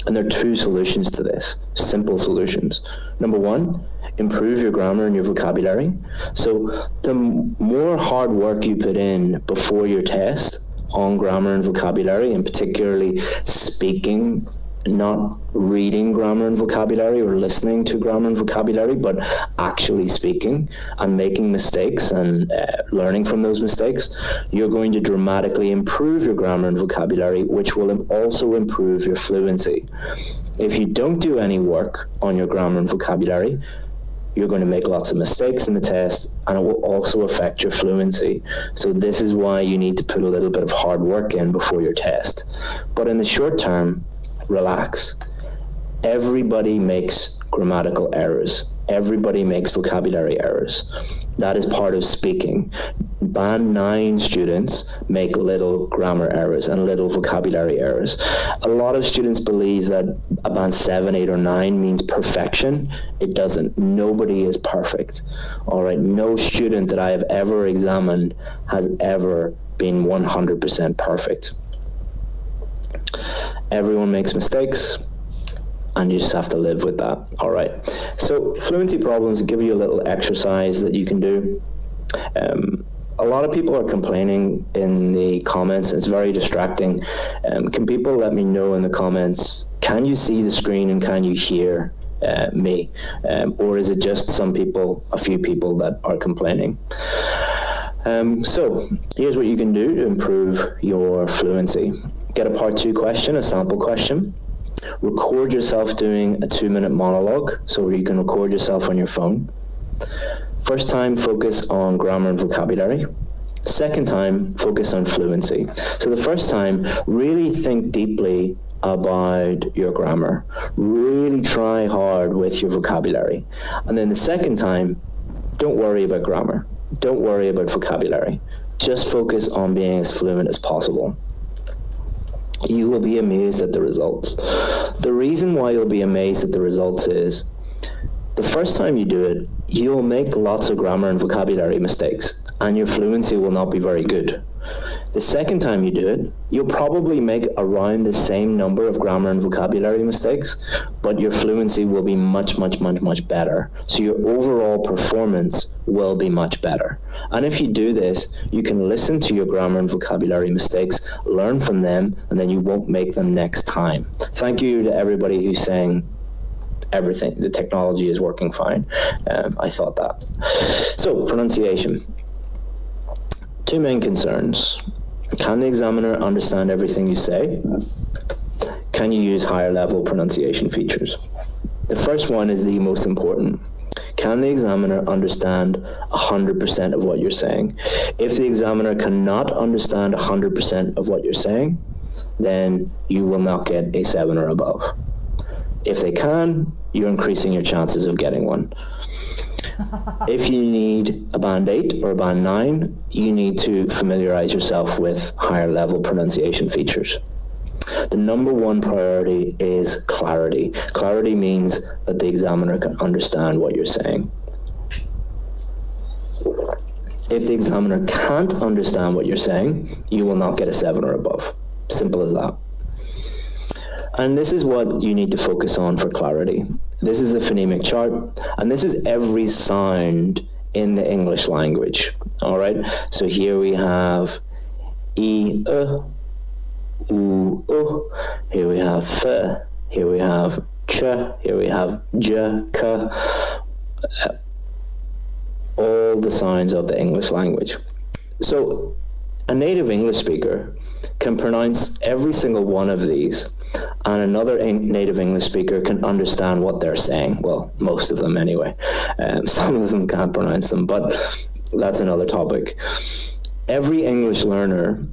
S1: And there are 2 solutions to this, simple solutions. Number 1, improve your grammar and your vocabulary. So the more hard work you put in before your test on grammar and vocabulary, and particularly speaking not reading grammar and vocabulary or listening to grammar and vocabulary, but actually speaking and making mistakes and learning from those mistakes, you're going to dramatically improve your grammar and vocabulary, which will also improve your fluency. If you don't do any work on your grammar and vocabulary, you're going to make lots of mistakes in the test, and it will also affect your fluency. So this is why you need to put a little bit of hard work in before your test. But in the short term, relax. Everybody makes grammatical errors. Everybody makes vocabulary errors. That is part of speaking. Band 9 students make little grammar errors and little vocabulary errors. A lot of students believe that a band 7, 8, or 9 means perfection. It doesn't. Nobody is perfect. All right. No student that I have ever examined has ever been 100% perfect. Everyone makes mistakes, and you just have to live with that. All right. So fluency problems give you a little exercise that you can do. A lot of people are complaining in the comments. It's very distracting. Can people let me know in the comments, can you see the screen and can you hear me? Or is it just some people, a few people that are complaining? So here's what you can do to improve your fluency. Get a part 2 question, a sample question. Record yourself doing a 2-minute monologue, so you can record yourself on your phone. First time, focus on grammar and vocabulary. Second time, focus on fluency. So the first time, really think deeply about your grammar. Really try hard with your vocabulary. And then the second time, don't worry about grammar. Don't worry about vocabulary. Just focus on being as fluent as possible. You will be amazed at the results. The reason why you'll be amazed at the results is the first time you do it, you'll make lots of grammar and vocabulary mistakes, and your fluency will not be very good. The second time you do it, you'll probably make around the same number of grammar and vocabulary mistakes, but your fluency will be much, much, much, much better. So your overall performance will be much better. And if you do this, you can listen to your grammar and vocabulary mistakes, learn from them, and then you won't make them next time. Thank you to everybody who's saying everything, the technology is working fine. I thought that. So, pronunciation. 2 main concerns. Can the examiner understand everything you say? Can you use higher level pronunciation features? The first one is the most important. Can the examiner understand 100% of what you're saying? If the examiner cannot understand 100% of what you're saying, then you will not get a 7 or above. If they can, you're increasing your chances of getting one. If you need a band 8 or a band 9, you need to familiarize yourself with higher level pronunciation features. The number one priority is clarity. Clarity means that the examiner can understand what you're saying. If the examiner can't understand what you're saying, you will not get a 7 or above. Simple as that. And this is what you need to focus on for clarity. This is the phonemic chart, and this is every sound in the English language. All right, so here we have E, U, here we have Th, here we have Ch, here we have J, K, all the sounds of the English language. So a native English speaker can pronounce every single one of these, and another native English speaker can understand what they're saying. Well, most of them anyway. Some of them can't pronounce them, but that's another topic. Every English learner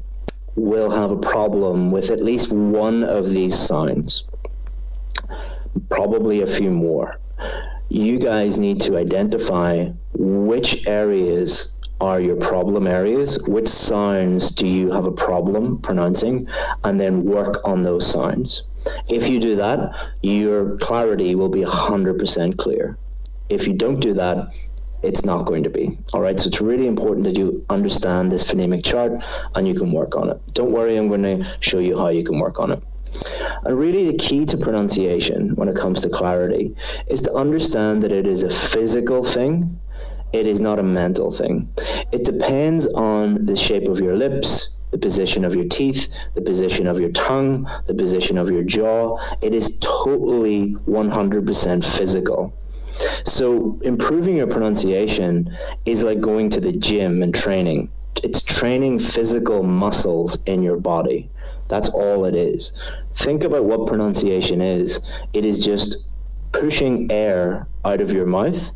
S1: will have a problem with at least one of these sounds, probably a few more. You guys need to identify which areas are your problem areas, which sounds do you have a problem pronouncing, and then work on those sounds. If you do that, your clarity will be 100% clear. If you don't do that, it's not going to be. All right, so it's really important that you understand this phonemic chart and you can work on it. Don't worry, I'm going to show you how you can work on it. And really the key to pronunciation when it comes to clarity is to understand that it is a physical thing. It is not a mental thing. It depends on the shape of your lips, the position of your teeth, the position of your tongue, the position of your jaw. It is totally 100% physical. So improving your pronunciation is like going to the gym and training. It's training physical muscles in your body. That's all it is. Think about what pronunciation is. It is just pushing air out of your mouth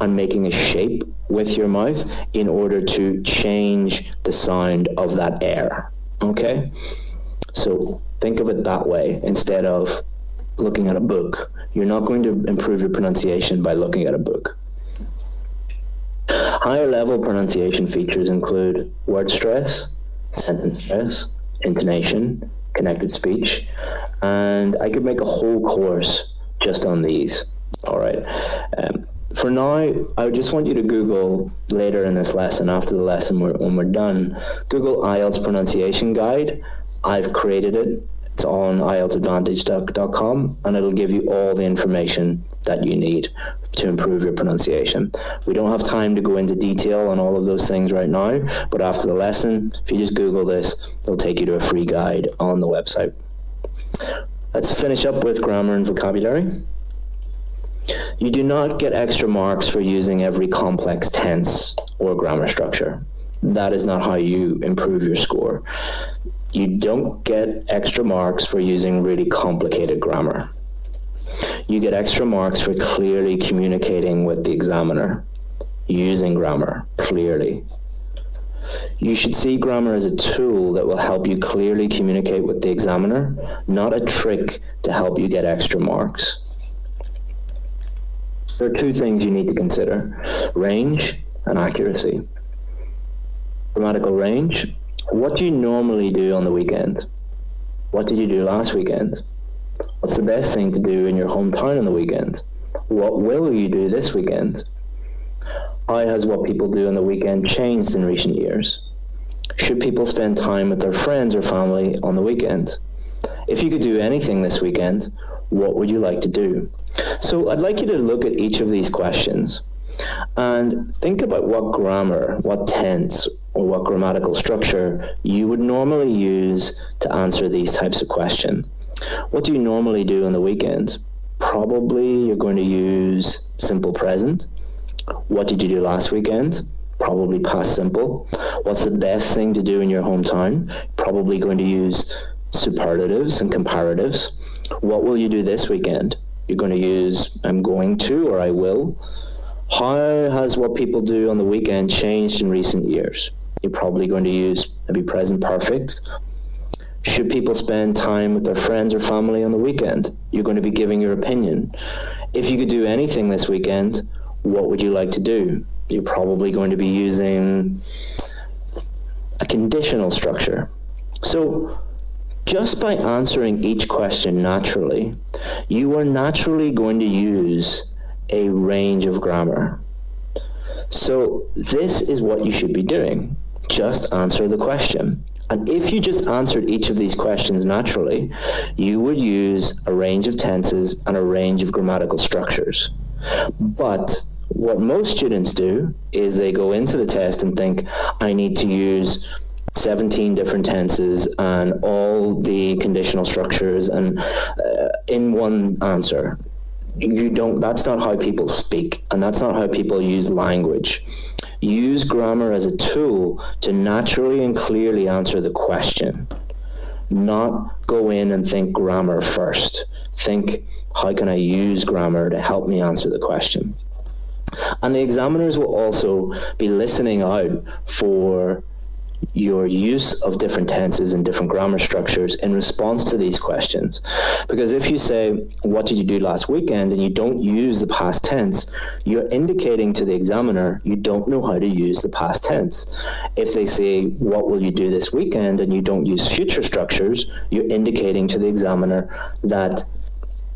S1: and making a shape with your mouth in order to change the sound of that air. Okay? So think of it that way instead of looking at a book. You're not going to improve your pronunciation by looking at a book. Higher level pronunciation features include word stress, sentence stress, intonation, connected speech, and I could make a whole course just on these. All right. For now, I just want you to Google later in this lesson, after the lesson when we're done, Google IELTS pronunciation guide. I've created it. It's on IELTSadvantage.com, and it'll give you all the information that you need to improve your pronunciation. We don't have time to go into detail on all of those things right now, but after the lesson, if you just Google this, it'll take you to a free guide on the website. Let's finish up with grammar and vocabulary. You do not get extra marks for using every complex tense or grammar structure. That is not how you improve your score. You don't get extra marks for using really complicated grammar. You get extra marks for clearly communicating with the examiner, using grammar clearly. You should see grammar as a tool that will help you clearly communicate with the examiner, not a trick to help you get extra marks. There are two things you need to consider: range and accuracy. Grammatical range. What do you normally do on the weekend? What did you do last weekend? What's the best thing to do in your hometown on the weekend? What will you do this weekend? How has what people do on the weekend changed in recent years? Should people spend time with their friends or family on the weekend? If you could do anything this weekend, what would you like to do? So I'd like you to look at each of these questions and think about what grammar, what tense, or what grammatical structure you would normally use to answer these types of questions. What do you normally do on the weekend? Probably you're going to use simple present. What did you do last weekend? Probably past simple. What's the best thing to do in your hometown? Probably going to use superlatives and comparatives. What will you do this weekend? You're going to use I'm going to or I will. How has what people do on the weekend changed in recent years? You're probably going to use maybe present perfect. Should people spend time with their friends or family on the weekend? You're going to be giving your opinion. If you could do anything this weekend, what would you like to do? You're probably going to be using a conditional structure. So just by answering each question naturally, you are naturally going to use a range of grammar. So this is what you should be doing. Just answer the question. And if you just answered each of these questions naturally, you would use a range of tenses and a range of grammatical structures. But what most students do is they go into the test and think, I need to use 17 different tenses and all the conditional structures and in one answer. That's not how people speak, and that's not how people use language. Use grammar as a tool to naturally and clearly answer the question, not go in and think grammar first. Think, how can I use grammar to help me answer the question? And the examiners will also be listening out for your use of different tenses and different grammar structures in response to these questions. Because if you say, what did you do last weekend, and you don't use the past tense, you're indicating to the examiner you don't know how to use the past tense. If they say, what will you do this weekend, and you don't use future structures, you're indicating to the examiner that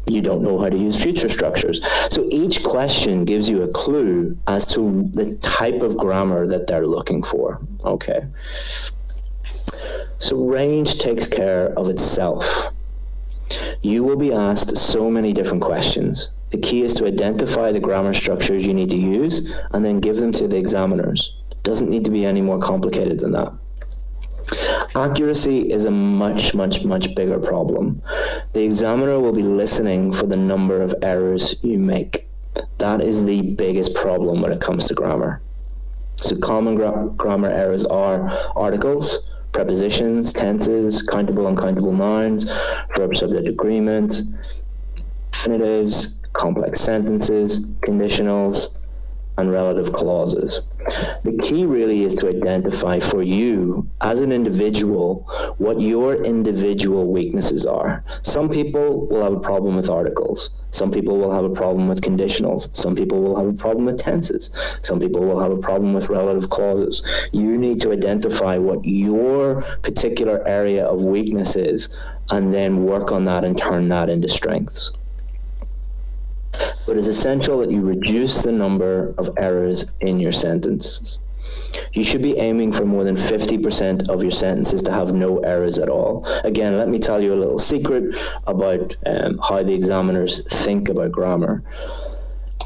S1: you don't know how to use future structures. So each question gives you a clue as to the type of grammar that they're looking for. Okay. So range takes care of itself. You will be asked so many different questions. The key is to identify the grammar structures you need to use and then give them to the examiners. It doesn't need to be any more complicated than that. Accuracy is a much, much, much bigger problem. The examiner will be listening for the number of errors you make. That is the biggest problem when it comes to grammar. So common grammar errors are articles, prepositions, tenses, countable, uncountable nouns, verb-subject agreement, infinitives, complex sentences, conditionals, and relative clauses. The key really is to identify for you as an individual what your individual weaknesses are. Some people will have a problem with articles. Some people will have a problem with conditionals. Some people will have a problem with tenses. Some people will have a problem with relative clauses. You need to identify what your particular area of weakness is and then work on that and turn that into strengths. But it's essential that you reduce the number of errors in your sentences. You should be aiming for more than 50% of your sentences to have no errors at all. Again, let me tell you a little secret about how the examiners think about grammar.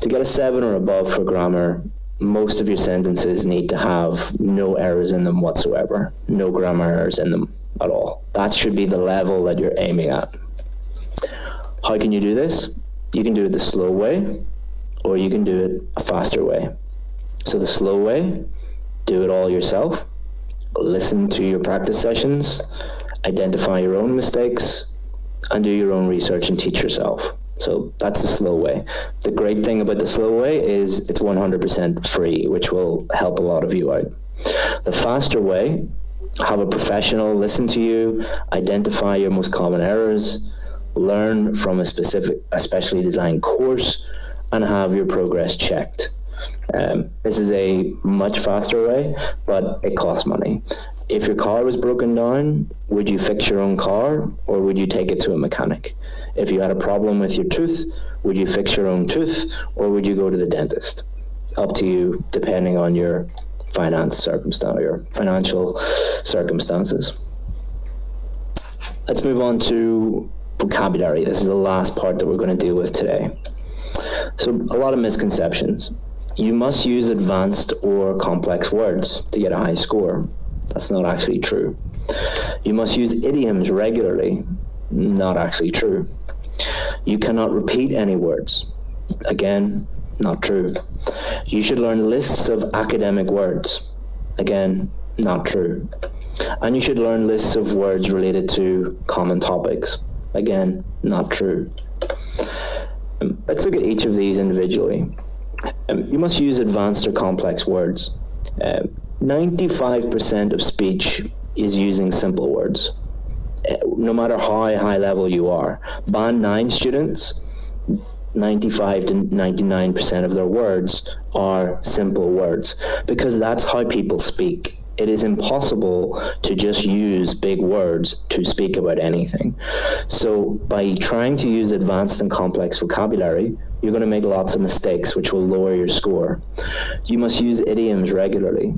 S1: To get a 7 or above for grammar, most of your sentences need to have no errors in them whatsoever, no grammar errors in them at all. That should be the level that you're aiming at. How can you do this? You can do it the slow way, or you can do it a faster way. So the slow way, do it all yourself, listen to your practice sessions, identify your own mistakes, and do your own research and teach yourself. So that's the slow way. The great thing about the slow way is it's 100% free, which will help a lot of you out. The faster way, have a professional listen to you, identify your most common errors, learn from a specially designed course, and have your progress checked. This is a much faster way, but it costs money. If your car was broken down, would you fix your own car, or would you take it to a mechanic? If you had a problem with your tooth, would you fix your own tooth, or would you go to the dentist? Up to you, depending on your financial circumstances. Let's move on to vocabulary. This is the last part that we're going to deal with today. So a lot of misconceptions. You must use advanced or complex words to get a high score. That's not actually true. You must use idioms regularly. Not actually true. You cannot repeat any words. Again, not true. You should learn lists of academic words. Again, not true. And you should learn lists of words related to common topics. Again, not true. Let's look at each of these individually. You must use advanced or complex words. 95% of speech is using simple words, no matter how high level you are. Band 9 students, 95 to 99% of their words are simple words, because that's how people speak. It is impossible to just use big words to speak about anything. So by trying to use advanced and complex vocabulary, you're going to make lots of mistakes, which will lower your score. You must use idioms regularly.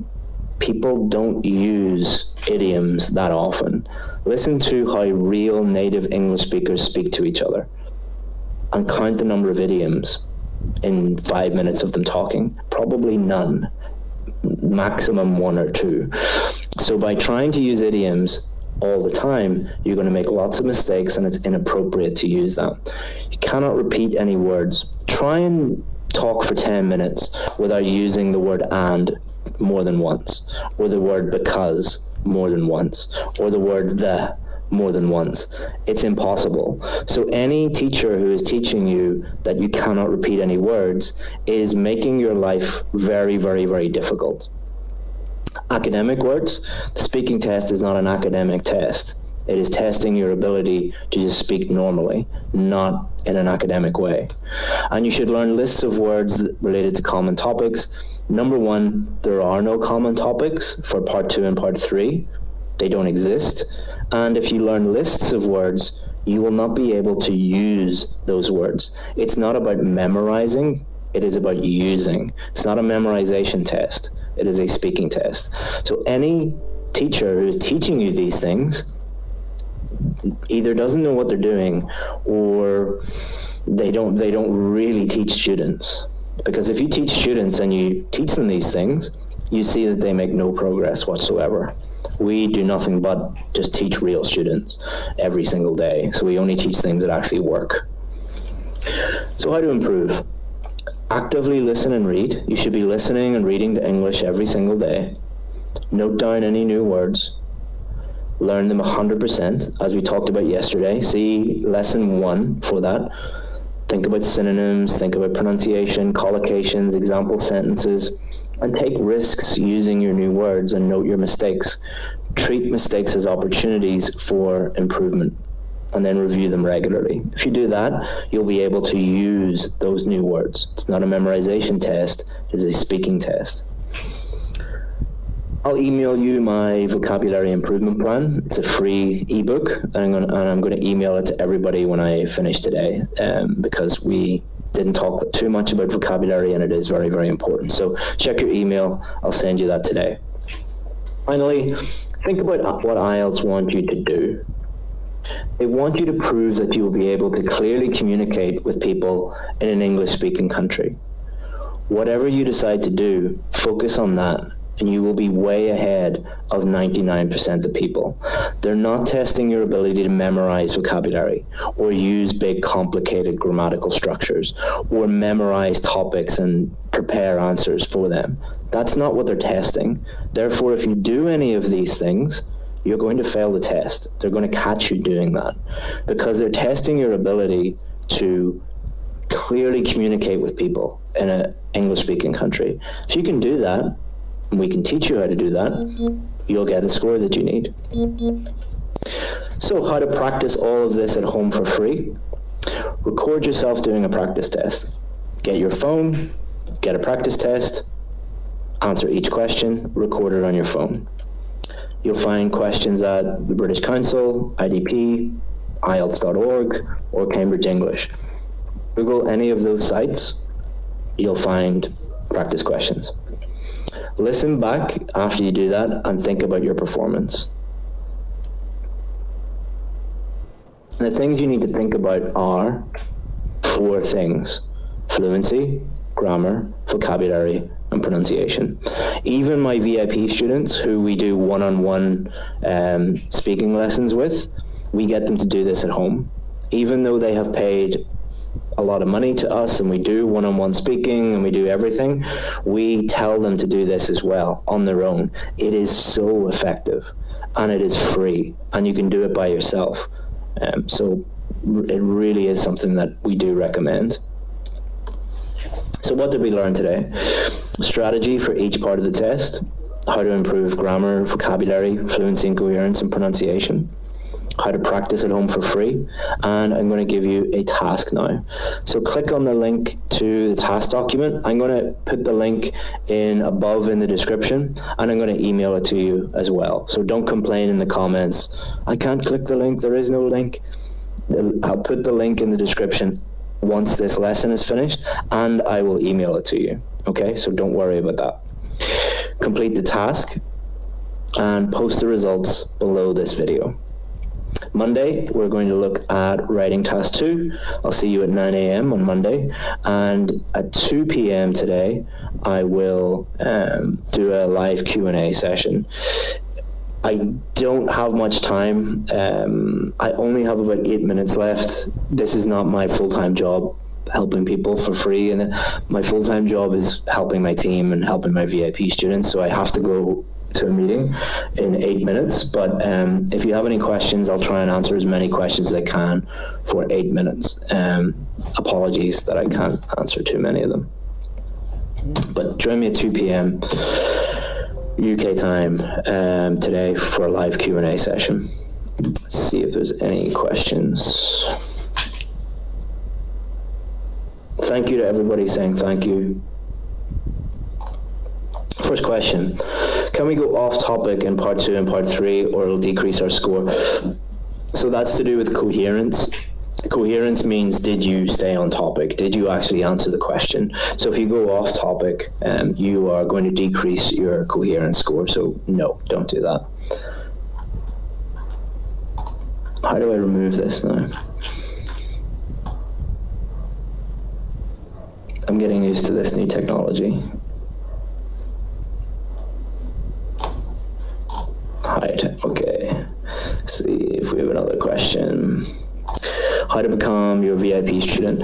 S1: People don't use idioms that often. Listen to how real native English speakers speak to each other and count the number of idioms in 5 minutes of them talking. Probably none. Maximum 1 or 2. So by trying to use idioms all the time, you're going to make lots of mistakes, and it's inappropriate to use that. You cannot repeat any words. Try and talk for 10 minutes without using the word and more than once, or the word because more than once, or the word the more than once. It's impossible. So any teacher who is teaching you that you cannot repeat any words is making your life very, very, very difficult. Academic words, the speaking test is not an academic test. It is testing your ability to just speak normally, not in an academic way. And you should learn lists of words related to common topics. Number 1, there are no common topics for part 2 and part 3. They don't exist. And if you learn lists of words, you will not be able to use those words. It's not about memorizing, it is about using. It's not a memorization test, it is a speaking test. So any teacher who is teaching you these things either doesn't know what they're doing, or they don't really teach students. Because if you teach students and you teach them these things, you see that they make no progress whatsoever. We do nothing but just teach real students every single day. So we only teach things that actually work. So how to improve? Actively listen and read. You should be listening and reading the English every single day. Note down any new words. Learn them 100%, as we talked about yesterday. See lesson 1 for that. Think about synonyms, think about pronunciation, collocations, example sentences, and take risks using your new words and note your mistakes. Treat mistakes as opportunities for improvement, and then review them regularly. If you do that, you'll be able to use those new words. It's not a memorization test, it's a speaking test. I'll email you my vocabulary improvement plan. It's a free ebook, and I'm going to email it to everybody when I finish today, because we didn't talk too much about vocabulary, and it is very, very important. So check your email. I'll send you that today. Finally, think about what IELTS want you to do. They want you to prove that you will be able to clearly communicate with people in an English-speaking country. Whatever you decide to do, focus on that, and you will be way ahead of 99% of people. They're not testing your ability to memorize vocabulary or use big complicated grammatical structures or memorize topics and prepare answers for them. That's not what they're testing. Therefore, if you do any of these things, you're going to fail the test. They're going to catch you doing that because they're testing your ability to clearly communicate with people in an English-speaking country. If you can do that, and we can teach you how to do that, you'll get the score that you need. So how to practice all of this at home for free? Record yourself doing a practice test. Get your phone, get a practice test, answer each question, record it on your phone. You'll find questions at the British Council, IDP, IELTS.org, or Cambridge English. Google any of those sites, you'll find practice questions. Listen back after you do that and think about your performance. And the things you need to think about are 4 things: fluency, grammar, vocabulary, and pronunciation. Even my VIP students, who we do one-on-one speaking lessons with, we get them to do this at home. Even though they have paid a lot of money to us and we do one-on-one speaking and we do everything, we tell them to do this as well on their own. It is so effective and it is free and you can do it by yourself. So it really is something that we do recommend. So what did we learn today? Strategy for each part of the test, how to improve grammar, vocabulary, fluency and coherence and pronunciation, how to practice at home for free, and I'm going to give you a task now. So click on the link to the task document. I'm going to put the link above in the description, and I'm going to email it to you as well. So don't complain in the comments, I can't click the link, there is no link. I'll put the link in the description once this lesson is finished, and I will email it to you. Okay, so don't worry about that. Complete the task and post the results below this video. Monday, we're going to look at writing task 2. I'll see you at 9 a.m. on Monday, and at 2 p.m. today, I will do a live Q&A session. I don't have much time. I only have about 8 minutes left. This is not my full-time job, helping people for free, and my full-time job is helping my team and helping my VIP students, so I have to go to a meeting in 8 minutes, but if you have any questions, I'll try and answer as many questions as I can for 8 minutes. Apologies that I can't answer too many of them. But join me at 2 p.m. UK time today for a live Q&A session. Let's see if there's any questions. Thank you to everybody saying thank you. First question, can we go off topic in part 2 and part 3 or it'll decrease our score? So that's to do with coherence. Coherence means, did you stay on topic? Did you actually answer the question? So if you go off topic, you are going to decrease your coherence score. So no, don't do that. How do I remove this now? I'm getting used to this new technology. if we have another question. How to become your VIP student.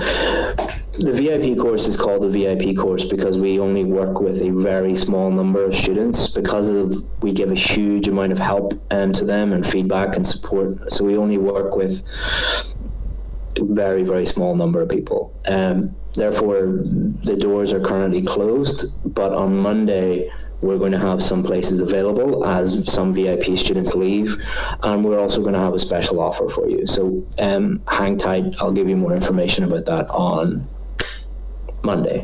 S1: The VIP course is called the VIP course because we only work with a very small number of students we give a huge amount of help to them and feedback and support. So we only work with a very, very small number of people. Therefore, the doors are currently closed, but on Monday, we're going to have some places available as some VIP students leave, and we're also going to have a special offer for you. So hang tight, I'll give you more information about that on Monday.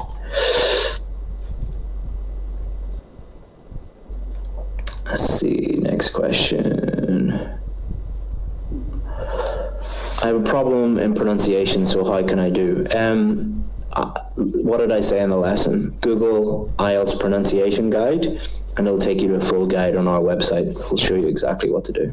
S1: Let's see, next question. I have a problem in pronunciation, so how can I do? What did I say in the lesson? Google IELTS pronunciation guide, and it'll take you to a full guide on our website. It'll show you exactly what to do.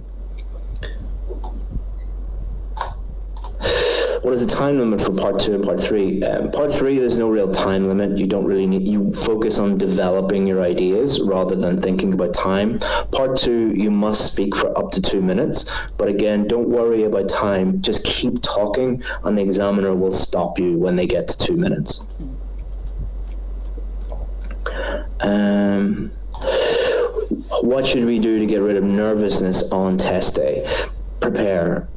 S1: What is the time limit for part 2 and part 3? Part 3, there's no real time limit. You don't really need, you focus on developing your ideas rather than thinking about time. Part 2, you must speak for up to 2 minutes. But again, don't worry about time. Just keep talking, and the examiner will stop you when they get to 2 minutes. What should we do to get rid of nervousness on test day? Prepare.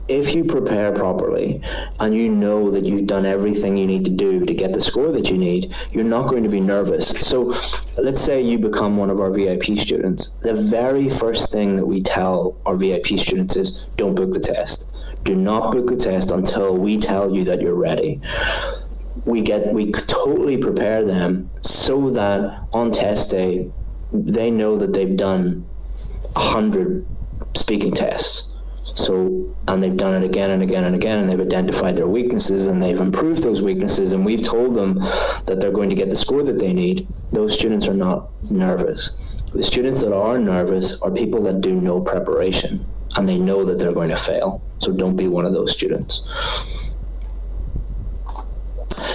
S1: If you prepare properly and you know that you've done everything you need to do to get the score that you need, you're not going to be nervous. So let's say you become one of our VIP students. The very first thing that we tell our VIP students is don't book the test. Do not book the test until we tell you that you're ready. We totally prepare them so that on test day, they know that they've done 100 speaking tests. And they've done it again and again and again, and they've identified their weaknesses and they've improved those weaknesses, and we've told them that they're going to get the score that they need. Those students are not nervous. The students that are nervous are people that do no preparation and they know that they're going to fail. So don't be one of those students.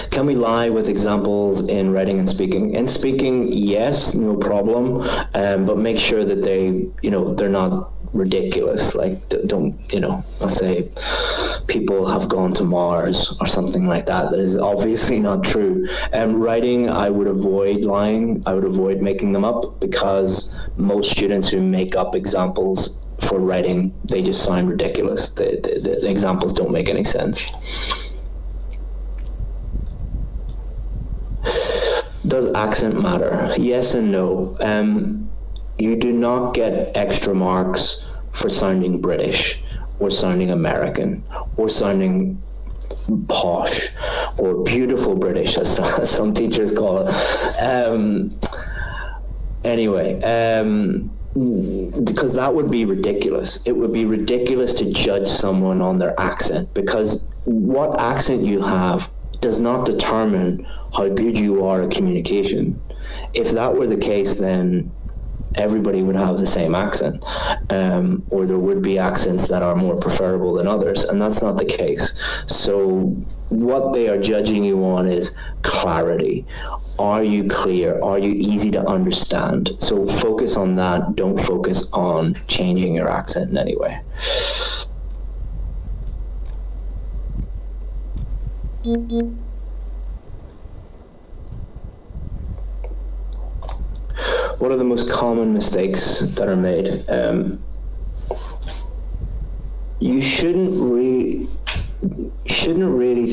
S1: Can we lie with examples in writing and speaking? In speaking, yes, no problem, but make sure that they're not ridiculous. Like, don't, let's say people have gone to Mars or something like that. That is obviously not true. Writing, I would avoid lying. I would avoid making them up, because most students who make up examples for writing, they just sound ridiculous. The examples don't make any sense. Does accent matter? Yes and no. You do not get extra marks for sounding British or sounding American or sounding posh or beautiful British, as some teachers call it. Because that would be ridiculous. It would be ridiculous to judge someone on their accent, because what accent you have does not determine how good you are at communication. If that were the case, then everybody would have the same accent, or there would be accents that are more preferable than others, and that's not the case. So what they are judging you on is clarity. Are you clear? Are you easy to understand? So focus on that. Don't focus on changing your accent in any way. What are the most common mistakes that are made? You shouldn't really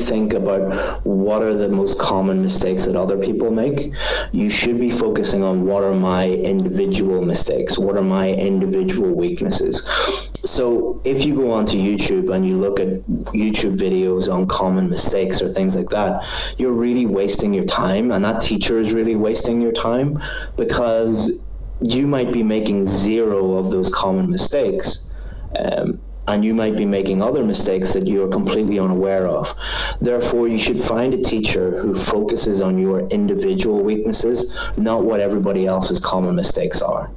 S1: think about what are the most common mistakes that other people make. You should be focusing on what are my individual mistakes, what are my individual weaknesses. So if you go onto YouTube and you look at YouTube videos on common mistakes or things like that, you're really wasting your time, and that teacher is really wasting your time, because you might be making 0 of those common mistakes, and you might be making other mistakes that you are completely unaware of. Therefore, you should find a teacher who focuses on your individual weaknesses, not what everybody else's common mistakes are.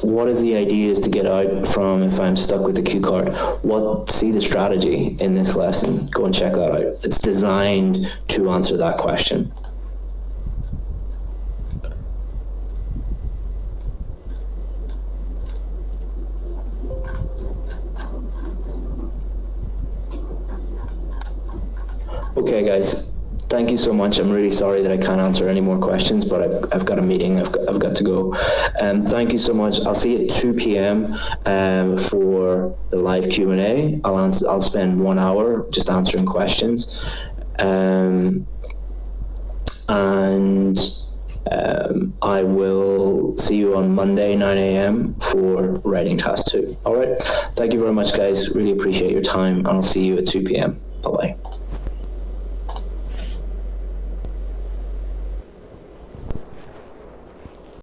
S1: What is the idea is to get out from if I'm stuck with the cue card? See the strategy in this lesson. Go and check that out. It's designed to answer that question. Okay, guys. Thank you so much. I'm really sorry that I can't answer any more questions, but I've got a meeting. I've got to go. Thank you so much. I'll see you at 2 p.m. For the live Q&A. I'll spend 1 hour just answering questions. And I will see you on Monday, 9 a.m. for writing task 2. All right. Thank you very much, guys. Really appreciate your time, and I'll see you at 2 p.m. Bye-bye.